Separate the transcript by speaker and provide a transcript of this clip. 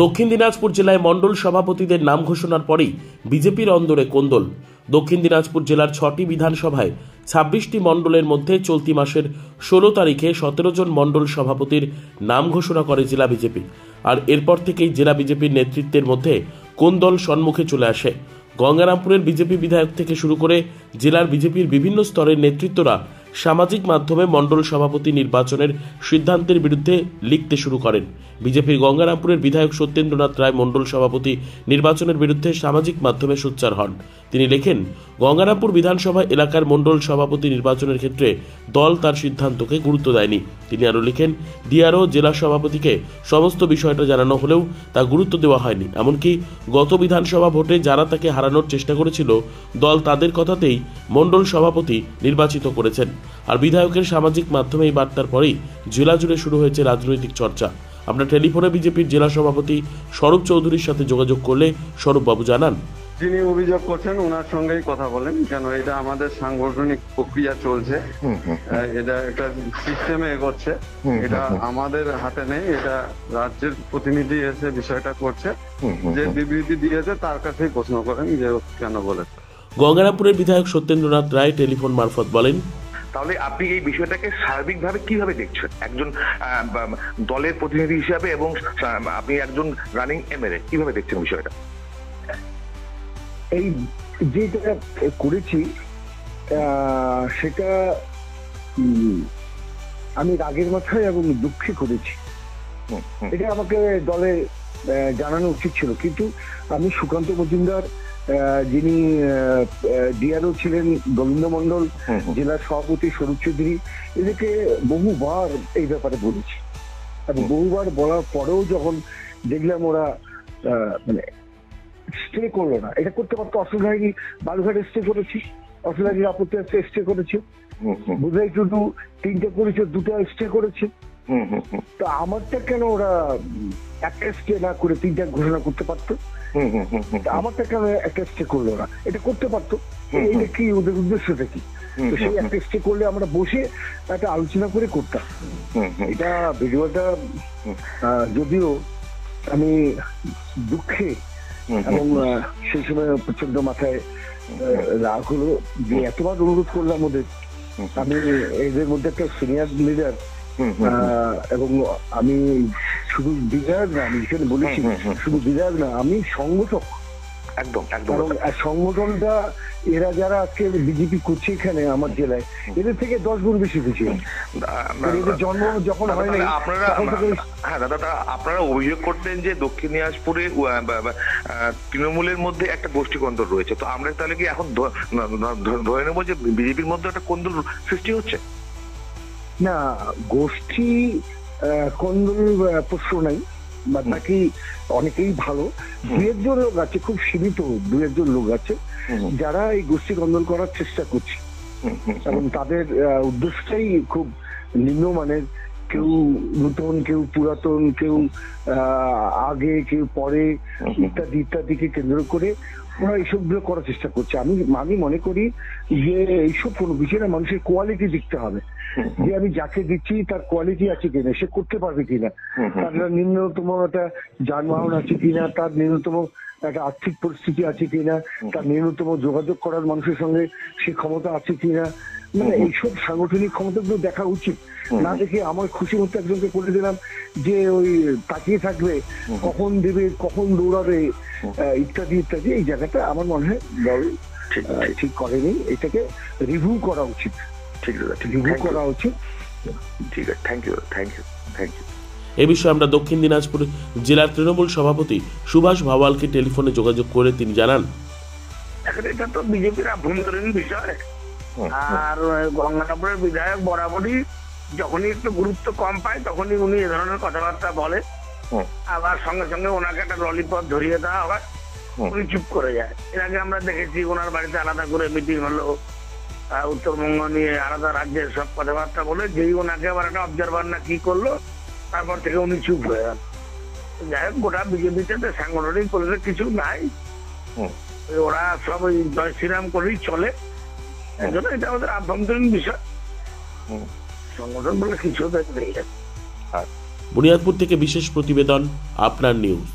Speaker 1: দক্ষিণ দিনাজপুর জেলায় মণ্ডল সভাপতিদের নাম ঘোষণার পরেই বিজেপির অন্দরে কোন্দল। দক্ষিণ দিনাজপুর জেলার 6টি বিধানসভায় 26টি মণ্ডলের মধ্যে চলতি মাসের 16 তারিখে 17 জন মণ্ডল সভাপতির নাম ঘোষণা করে জেলা বিজেপি। আর এরপর থেকেই জেলা বিজেপির নেতৃত্বের মধ্যে কোন্দল সম্মুখে চলে আসে। গঙ্গারামপুরের বিজেপি বিধায়ক থেকে শুরু করে জেলার বিজেপির বিভিন্ন স্তরের নেতৃত্বরা সামাজিক মাধ্যমে মণ্ডল সভাপতি নির্বাচনের সিদ্ধান্তের বিরুদ্ধে লিখতে শুরু করেন। বিজেপির গঙ্গারামপুরের বিধায়ক সত্যেন্দ্রনাথ রায় মণ্ডল সভাপতি নির্বাচনের বিরুদ্ধে সামাজিক মাধ্যমে সোচ্চার হন। তিনি লেখেন, গঙ্গারামপুর বিধানসভা এলাকার মণ্ডল সভাপতি নির্বাচনের ক্ষেত্রে দল তার সিদ্ধান্তকে গুরুত্ব দেয়নি। তিনি আরও লিখেন, ডিআরও জেলা সভাপতিকে সমস্ত বিষয়টা জানানো হলেও তা গুরুত্ব দেওয়া হয়নি। এমনকি গত বিধানসভা ভোটে যারা তাকে হারানোর চেষ্টা করেছিল, দল তাদের কথাতেই মণ্ডল সভাপতি নির্বাচিত করেছেন। আর বিধায়কের সামাজিক মাধ্যমে এই বার্তার পরেই জেলা জুড়ে শুরু হয়েছে রাজনৈতিক চর্চা। আমরা টেলিফোনে বিজেপির জেলা সভাপতি স্বরূপ চৌধুরীর সাথে যোগাযোগ করলে স্বরূপবাবু জানান,
Speaker 2: যিনি অভিযোগ করছেন ওনার সঙ্গেই কথা বলেন, কেন এটা আমাদের সাংগঠনিক প্রক্রিয়া চলছে, এটা একটা সিস্টেমে এগোচ্ছে, এটা আমাদের হাতে নেই, এটা রাজ্যের প্রতিনিধি এসে বিষয়টা করছে, যে বিবৃতি দিয়েছে তার কাছেই প্রশ্ন করেন যে কেন বলেছে।
Speaker 1: গঙ্গারামপুরের বিধায়ক সত্যেন্দ্রনাথ রায় টেলিফোন মারফত বলেন,
Speaker 3: তাহলে আপনি এই বিষয়টাকে সার্বিকভাবে কিভাবে দেখছেন একজন দলের প্রতিনিধি হিসাবে এবং আপনি একজন রানিং এমএলএ, কিভাবে দেখছেন বিষয়টা?
Speaker 4: এই যেটা করেছি সেটা আমি রাগের মাথায় এবং দুঃখে করেছি। এটা আমাকে দলে জানানো উচিত ছিল, কিন্তু আমি সুকান্ত মজুমদার, যিনি ডিআরও ছিলেন, গোবিন্দ মণ্ডল, জেলার সভাপতি স্বরূপ চৌধুরী, এদেরকে বহুবার এই ব্যাপারে বলেছি এবং বহুবার বলার পরেও যখন দেখলাম ওরা মানে স্টে করলো না, এটা করতে পারতো। অসুবিধা হয়নি, বালুঘাটে স্টে করেছি, অসুবিধা আপত্তি আছে, স্টে করেছি, বুঝাই টুডু 3টে করেছে, 2টা স্টে করেছে। তো আমারটা কেন ওরা একটা স্টে না করে 3টা ঘোষণা করতে পারতো? আমারটা কেন একটা স্টে করলো না? এটা করতে পারতো। এটা কি ওদের উদ্দেশ্যটা কি? তো সেই একটা স্টে করলে আমরা বসে একটা আলোচনা করে করতাম। এটা ভিডিওটা যদিও আমি দুঃখে এবং সেই সময় প্রচন্ড মাথায় রাগ হলো যে এতবার অনুরোধ করলাম ওদের। আমি এদের মধ্যে একটা সিনিয়র লিডার এবং আমি শুধু বিধায়ক না, আমি এখানে বলেছি শুধু বিধায়ক না, আমি সংগঠক।
Speaker 3: একদম
Speaker 4: কারণ সংগঠনটা এরা যারা আজকে বিজেপি করছে এখানে আমার জেলায়, এদের থেকে 10 গুণ বেশি খুশি। এদের জন্ম যখন হয় না,
Speaker 3: আপনারা অভিযোগ করতেন যে দক্ষিণ দিনাজপুরে তৃণমূলের মধ্যে একটা গোষ্ঠী কোন্দল রয়েছে, তো আমরা তাহলে কি এখন ধরে নেবো যে বিজেপির মধ্যে একটা কোন্দল সৃষ্টি হচ্ছে?
Speaker 4: না, গোষ্ঠী কোন্দল প্রশ্ন নাই, বাকি অনেকেই ভালো। 2-1 লোক আছে, খুব সীমিত 2-1 লোক আছে যারা এই গোষ্ঠী কন্দল করার চেষ্টা করছে এবং তাদের উদ্দেশ্যটাই খুব নিম্নমানের। কেউ নতুন, কেউ পুরাতন, কেউ আগে, কেউ পরে, ইত্যাদি ইত্যাদিকে কেন্দ্র করে ওরা এইসবগুলো করার চেষ্টা করছে। আমি মনে করি যে এইসব কোনো বিষয় না, মানুষের কোয়ালিটি দেখতে হবে, যে আমি যাকে দিচ্ছি তার কোয়ালিটি আছে কিনা, সে করতে পারবে কিনা, তার নিম্নতম একটা যানবাহন আছে কিনা, তার নিম্নতম একটা আর্থিক পরিস্থিতি আছে কিনা, তার নিম্নতম যোগাযোগ করার মানুষের সঙ্গে সে ক্ষমতা আছে কিনা। মানে এইসব সাংগঠনিক ক্ষমতাগুলো দেখা উচিত। না দেখে আমার খুশি মতো একজনকে করে দিলাম যে ওই তাকিয়ে থাকবে, কখন দেবে, কখন দৌড়াবে, ইত্যাদি ইত্যাদি। এই জায়গাটা আমার মনে হয় দল ঠিক করেনি, এটাকে রিভিউ করা উচিত। রিভিউ করা উচিত।
Speaker 3: ঠিক আছে, থ্যাংক ইউ।
Speaker 1: এ বিষয়ে আমরা দক্ষিণ দিনাজপুর জেলার তৃণমূল সভাপতি সুভাষ ভাওয়ালকে টেলিফোনে যোগাযোগ করে তিনি জানান,
Speaker 5: এটা তো বিজেপির আভ্যন্তরীণ বিষয়। আর গঙ্গারামপুরের বিধায়ক বরাবরই যখনই একটু গুরুত্ব কম পায় তখনই উনি এ ধরনের কথাবার্তা বলে, আবার সঙ্গে সঙ্গে ওনাকে একটা ললিপপ ধরিয়ে দেওয়া হয়, উনি চুপ করে যায়। এর আগে আমরা দেখেছি ওনার বাড়িতে আলাদা করে মিটিং হলো, উত্তরবঙ্গ নিয়ে আলাদা রাজ্যের সব কথাবার্তা বলে, যেই ওনাকে আবার একটা অবজারভার না কি করলো, তারপর থেকে উনি চুপ হয়ে যান। যাই হোক, গোটা বিজেপিতে সাংগঠনিক পরিবেশ কিছু নাই, ওরা সব ওই জয় শ্রীরাম করেই চলে। এজন্য এটা আমাদের আভ্যন্তরীণ বিষয়, সংগঠন বলে কিছু নেই।
Speaker 1: বুনিয়াদপুর থেকে বিশেষ প্রতিবেদন, আপনার নিউজ।